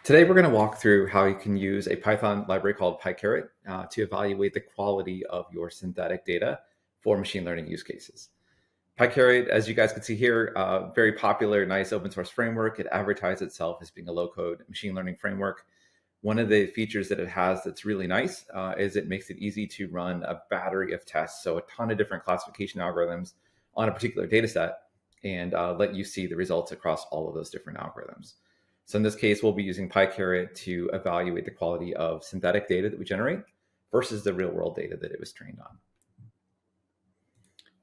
Today, we're going to walk through how you can use a Python library called Pycaret to evaluate the quality of your synthetic data for machine learning use cases. Pycaret, as you guys can see here, very popular, nice open source framework. It advertises itself as being a low-code machine learning framework. One of the features that it has that's really nice is it makes it easy to run a battery of tests, so a ton of different classification algorithms on a particular data set, and let you see the results across all of those different algorithms. So in this case, we'll be using Pycaret to evaluate the quality of synthetic data that we generate versus the real world data that it was trained on.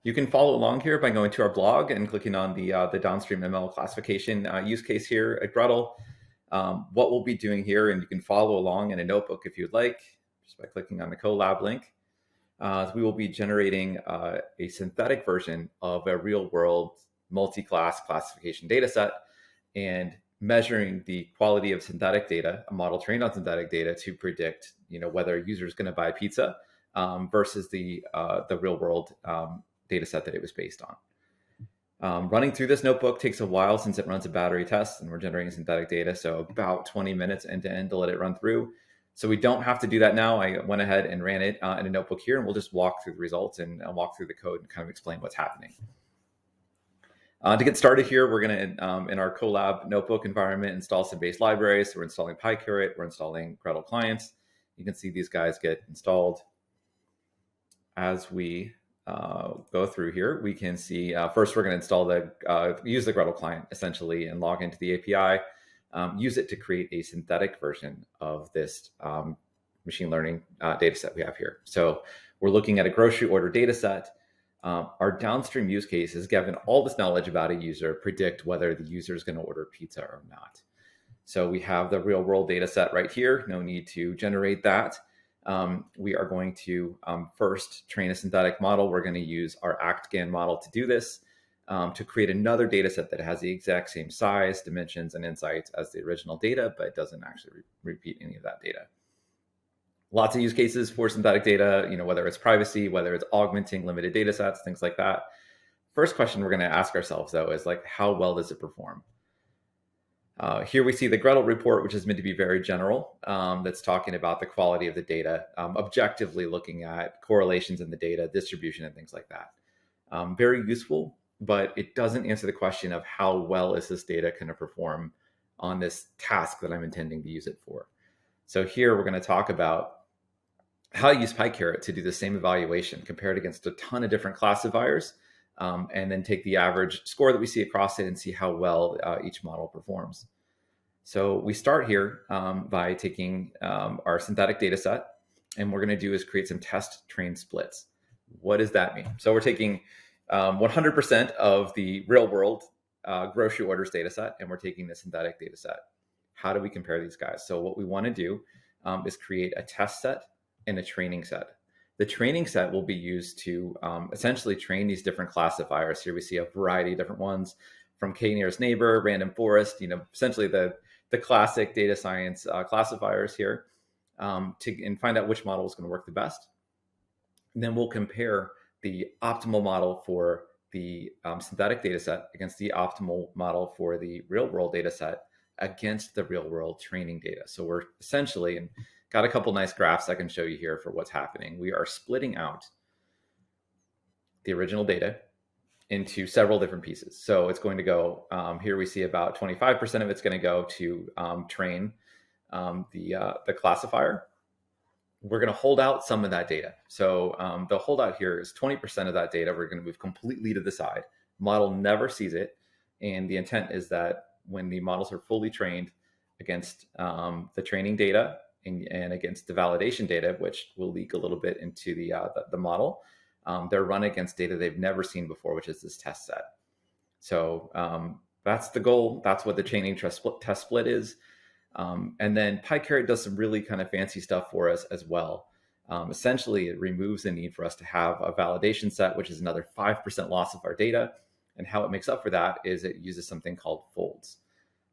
You can follow along here by going to our blog and clicking on the downstream ML classification use case here at Gretel. What we'll be doing here, and you can follow along in a notebook if you'd like, just by clicking on the Colab link. We will be generating a synthetic version of a real world multi-class classification data set and measuring the quality of synthetic data, a model trained on synthetic data, to predict, whether a user is going to buy pizza versus the real world data set that it was based on. Running through this notebook takes a while since it runs a battery test and we're generating synthetic data. So about 20 minutes end to end to let it run through. So we don't have to do that now. I went ahead and ran it in a notebook here, and we'll just walk through the results and walk through the code and kind of explain what's happening. To get started here, we're going to, in our Colab notebook environment, install some base libraries. So we're installing Pycaret, we're installing Gretel clients. You can see these guys get installed. As we go through here, we can see first we're going to install use the Gretel client essentially and log into the API, use it to create a synthetic version of this machine learning data set we have here. So we're looking at a grocery order data set. Our downstream use case is given all this knowledge about a user, predict whether the user is going to order pizza or not. So we have the real world data set right here. No need to generate that. We are going to first train a synthetic model. We're going to use our ActGAN model to do this, to create another data set that has the exact same size, dimensions, and insights as the original data, but doesn't actually repeat any of that data. Lots of use cases for synthetic data, whether it's privacy, whether it's augmenting limited data sets, things like that. First question we're going to ask ourselves, though, is how well does it perform? Here we see the Gretel report, which is meant to be very general, that's talking about the quality of the data, objectively looking at correlations in the data, distribution, and things like that. Very useful, but it doesn't answer the question of how well is this data going to perform on this task that I'm intending to use it for. So here we're going to talk about how to use Pycaret to do the same evaluation, compare it against a ton of different classifiers, and then take the average score that we see across it and see how well each model performs. So we start here by taking our synthetic data set, and what we're going to do is create some test train splits. What does that mean? So we're taking 100% of the real world grocery orders data set, and we're taking the synthetic data set. How do we compare these guys? So what we want to do is create a test set and a training set. The training set will be used to essentially train these different classifiers. Here we see a variety of different ones, from K nearest neighbor, random forest, essentially the classic data science classifiers here, and find out which model is going to work the best. And then we'll compare the optimal model for the synthetic data set against the optimal model for the real world data set against the real world training data. So we're essentially, and got a couple nice graphs I can show you here for what's happening. We are splitting out the original data into several different pieces. So it's going to go, here we see about 25% of it's going to go to train the classifier. We're going to hold out some of that data. So the holdout here is 20% of that data. We're going to move completely to the side. Model never sees it. And the intent is that when the models are fully trained against the training data and against the validation data, which will leak a little bit into the model, they're run against data they've never seen before, which is this test set. So that's the goal. That's what the training test split is. And then Pycaret does some really kind of fancy stuff for us as well. Essentially, it removes the need for us to have a validation set, which is another 5% loss of our data. And how it makes up for that is it uses something called folds.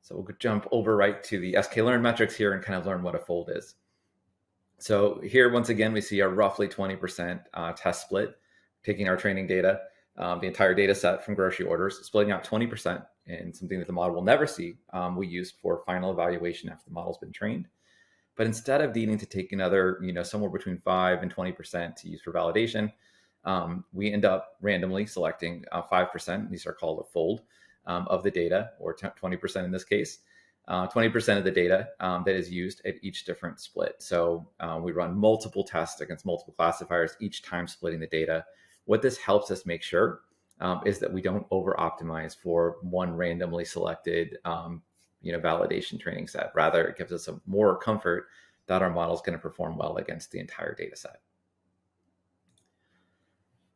So we'll jump over right to the sklearn metrics here and kind of learn what a fold is. So here, once again, we see a roughly 20% test split, taking our training data, the entire data set from grocery orders, splitting out 20% and something that the model will never see, we used for final evaluation after the model's been trained. But instead of needing to take another, somewhere between 5 and 20% to use for validation, we end up randomly selecting 5%. These are called a fold of the data, or 20% in this case. 20% of the data that is used at each different split. So we run multiple tests against multiple classifiers, each time splitting the data. What this helps us make sure is that we don't over-optimize for one randomly selected validation training set. Rather, it gives us a more comfort that our model is going to perform well against the entire data set.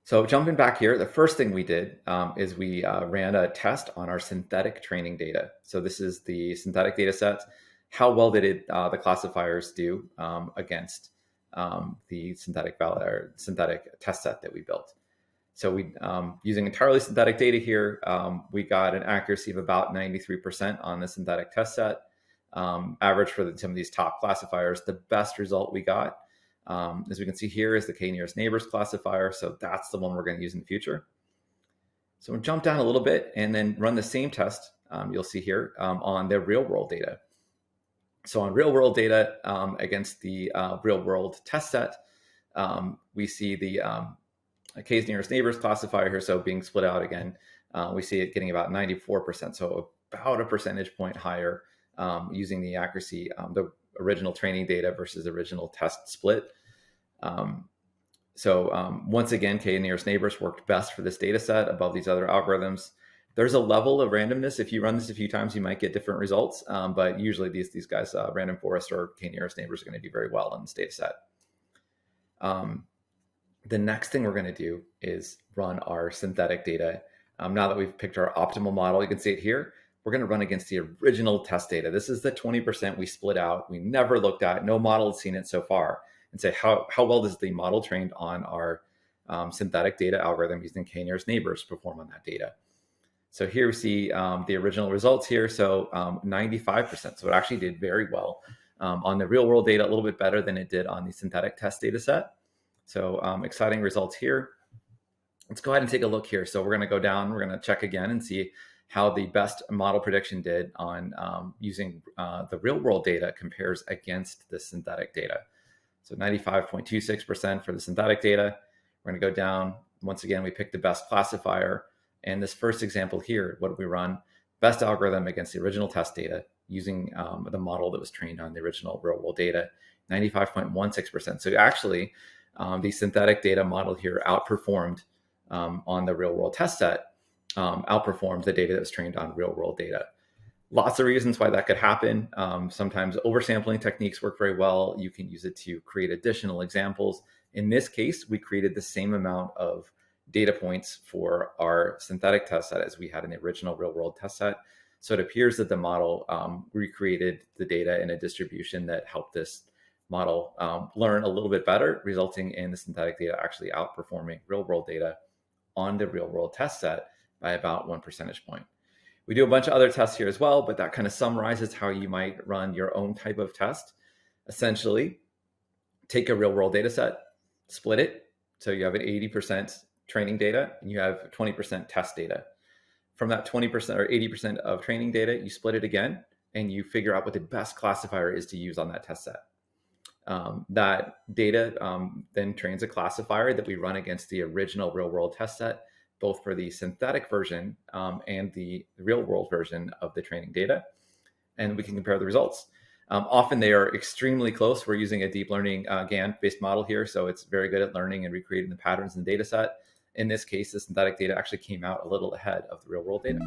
So jumping back here, the first thing we did is we ran a test on our synthetic training data. So this is the synthetic data set. How well did the classifiers do against the synthetic test set that we built? So we, using entirely synthetic data here, we got an accuracy of about 93% on the synthetic test set. Average for some of these top classifiers. The best result we got, as we can see here, is the k-nearest neighbors classifier. So that's the one we're going to use in the future. So we'll jump down a little bit and then run the same test, you'll see here, on the real world data. So on real world data against the real world test set, we see the k's nearest neighbors classifier here, so being split out again, we see it getting about 94%, so about a percentage point higher using the accuracy, the original training data versus original test split. Once again, k-nearest neighbors worked best for this data set above these other algorithms. There's a level of randomness. If you run this a few times, you might get different results, but usually these guys, random forest or k-nearest neighbors, are going to do very well in this data set. The next thing we're going to do is run our synthetic data. Now that we've picked our optimal model, you can see it here. We're going to run against the original test data. This is the 20% we split out. We never looked at, no model has seen it so far, and say how well does the model trained on our synthetic data algorithm using k-nearest neighbors perform on that data. So here we see the original results here. So 95%. So it actually did very well on the real world data, a little bit better than it did on the synthetic test data set. So exciting results here. Let's go ahead and take a look here. So we're going to go down, we're going to check again and see how the best model prediction did on using the real world data compares against the synthetic data. So 95.26% for the synthetic data. We're going to go down. Once again, we pick the best classifier. And this first example here, what did we run? Best algorithm against the original test data using the model that was trained on the original real world data, 95.16%. So actually, the synthetic data model here outperformed on the real world test set, outperformed the data that was trained on real world data. Lots of reasons why that could happen. Sometimes oversampling techniques work very well. You can use it to create additional examples. In this case, we created the same amount of data points for our synthetic test set as we had in the original real world test set. So it appears that the model recreated the data in a distribution that helped this model learn a little bit better, resulting in the synthetic data actually outperforming real world data on the real world test set by about 1 percentage point. We do a bunch of other tests here as well, but that kind of summarizes how you might run your own type of test. Essentially, take a real world data set, split it. So you have an 80% training data and you have 20% test data. From that 20% or 80% of training data, you split it again and you figure out what the best classifier is to use on that test set. That data then trains a classifier that we run against the original real world test set, both for the synthetic version and the real world version of the training data. And we can compare the results. Often they are extremely close. We're using a deep learning GAN-based model here, so it's very good at learning and recreating the patterns in the data set. In this case, the synthetic data actually came out a little ahead of the real world data.